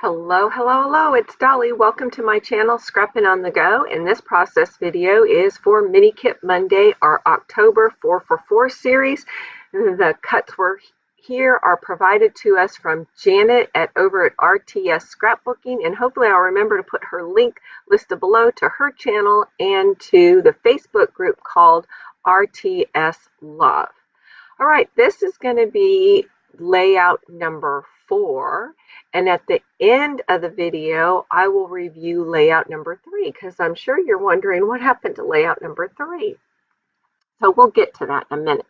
Hello, hello, hello, it's Dolly. Welcome to my channel, Scrappin' on the Go, and this process video is for Mini Kit Monday, our October 4 for 4 series. The cuts here are provided to us from Janet over at RTS Scrapbooking, and hopefully I'll remember to put her link listed below to her channel and to the Facebook group called RTS Love. All right, this is going to be layout number 4. And at the end of the video, I will review layout number 3 because I'm sure you're wondering what happened to layout number 3. So we'll get to that in a minute.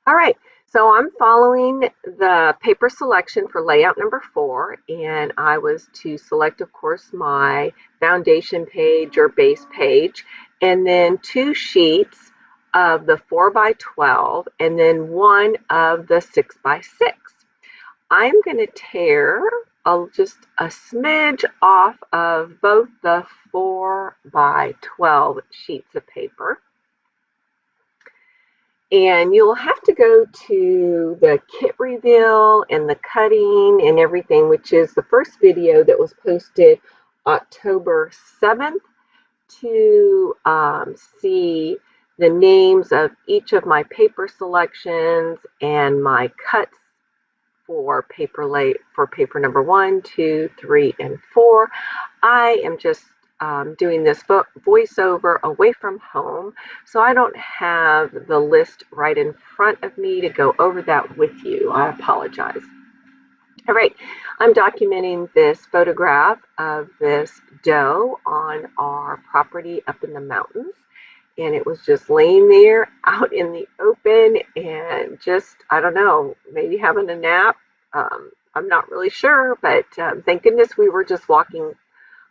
All right, so I'm following the paper selection for layout number 4, and I was to select, of course, my foundation page or base page, and then 2 sheets of the 4x12, and then 1 of the 6x6. I'm going to tear just a smidge off of both the 4x12 sheets of paper. And you'll have to go to the kit reveal and the cutting and everything, which is the first video that was posted October 7th, to see the names of each of my paper selections and my cuts for paper number 1, 2, 3, and 4. I am just doing this voiceover away from home, so I don't have the list right in front of me to go over that with you. I apologize. All right, I'm documenting this photograph of this doe on our property up in the mountains. And it was just laying there out in the open and just, I don't know, maybe having a nap. I'm not really sure, but thank goodness we were just walking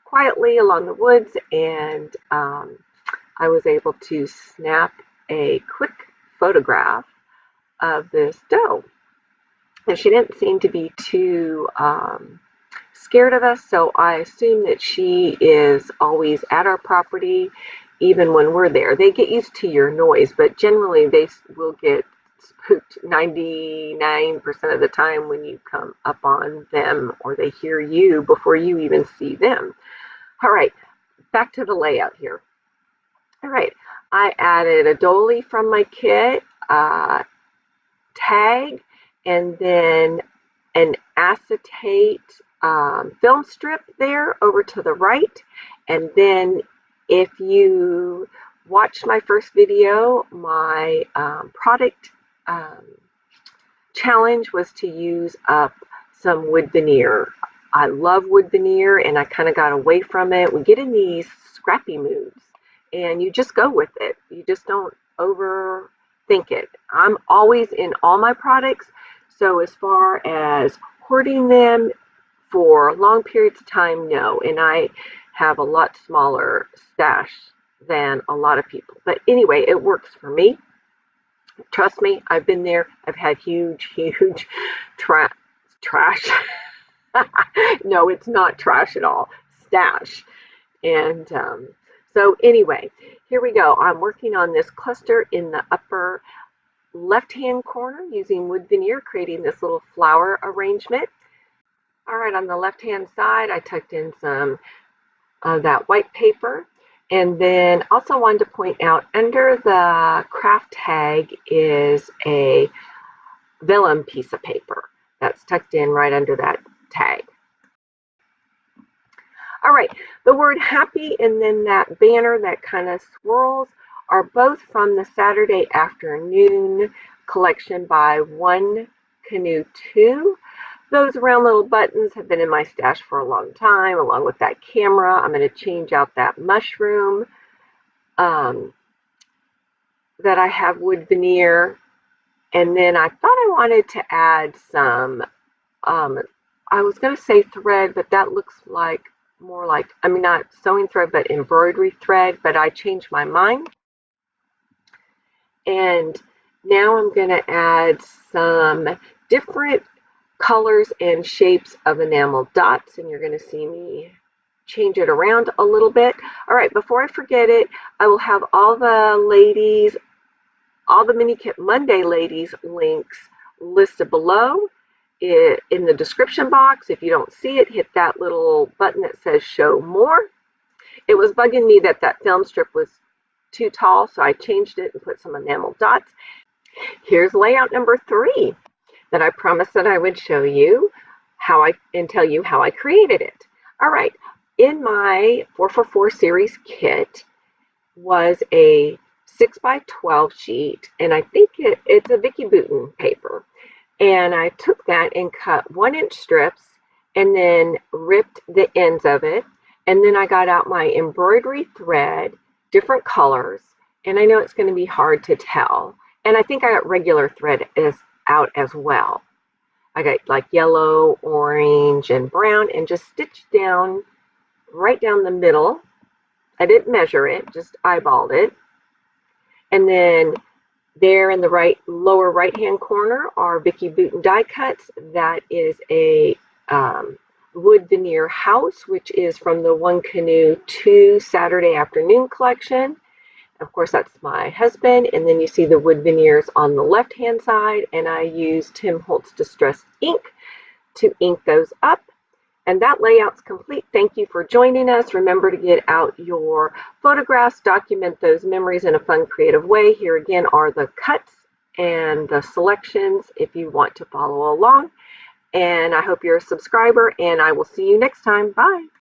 quietly along the woods, and I was able to snap a quick photograph of this doe. And she didn't seem to be too scared of us, so I assume that she is always at our property even when we're there. They get used to your noise, but generally they will get spooked 99% of the time when you come up on them or they hear you before you even see them. All right, back to the layout here. All right, I added a dolly from my kit, tag, and then an acetate film strip there over to the right. And then if you watched my first video, my product challenge was to use up some wood veneer. I love wood veneer, and I kind of got away from it. We get in these scrappy moods, and you just go with it. You just don't overthink it. I'm always in all my products, so as far as hoarding them for long periods of time, no. And I have a lot smaller stash than a lot of people. But anyway, it works for me. Trust me, I've been there. I've had huge trash. No, it's not trash at all. Stash. And so anyway, here we go. I'm working on this cluster in the upper left-hand corner using wood veneer, creating this little flower arrangement. All right, on the left-hand side, I tucked in some of that white paper. And then also wanted to point out under the craft tag is a vellum piece of paper that's tucked in right under that tag. All right, the word happy and then that banner that kind of swirls are both from the Saturday afternoon collection by One Canoe 2. Those round little buttons have been in my stash for a long time, along with that camera. I'm going to change out that mushroom that I have wood veneer. And then I thought I wanted to add some, I was going to say thread, but that looks like more like, I mean, not sewing thread, but embroidery thread, but I changed my mind. And now I'm going to add some different colors and shapes of enamel dots, and you're going to see me change it around a little bit. All right, before I forget it, I will have all the ladies, all the Mini Kit Monday ladies links listed below. in the description box. If you don't see it, hit that little button that says show more. It was bugging me that that film strip was too tall, so I changed it and put some enamel dots. Here's layout number 3 that I promised that I would show you and tell you how I created it. All right, in my 444 series kit was a 6x12 sheet, and I think it's a Vicki Boutin paper. And I took that and cut 1-inch strips and then ripped the ends of it. And then I got out my embroidery thread, different colors, and I know it's going to be hard to tell. And I think I got regular thread out as well. I got like yellow, orange, and brown, and just stitched down right down the middle. I didn't measure it, just eyeballed it. And then there in the lower right-hand corner are Vicki Boutin die cuts. That is a wood veneer house, which is from the One Canoe 2 Saturday Afternoon collection. Of course, that's my husband. And then you see the wood veneers on the left-hand side, and I used Tim Holtz Distress ink to ink those up. And that layout's complete. Thank you for joining us. Remember to get out your photographs, document those memories in a fun, creative way. Here again are the cuts and the selections if you want to follow along. And I hope you're a subscriber, and I will see you next time. Bye.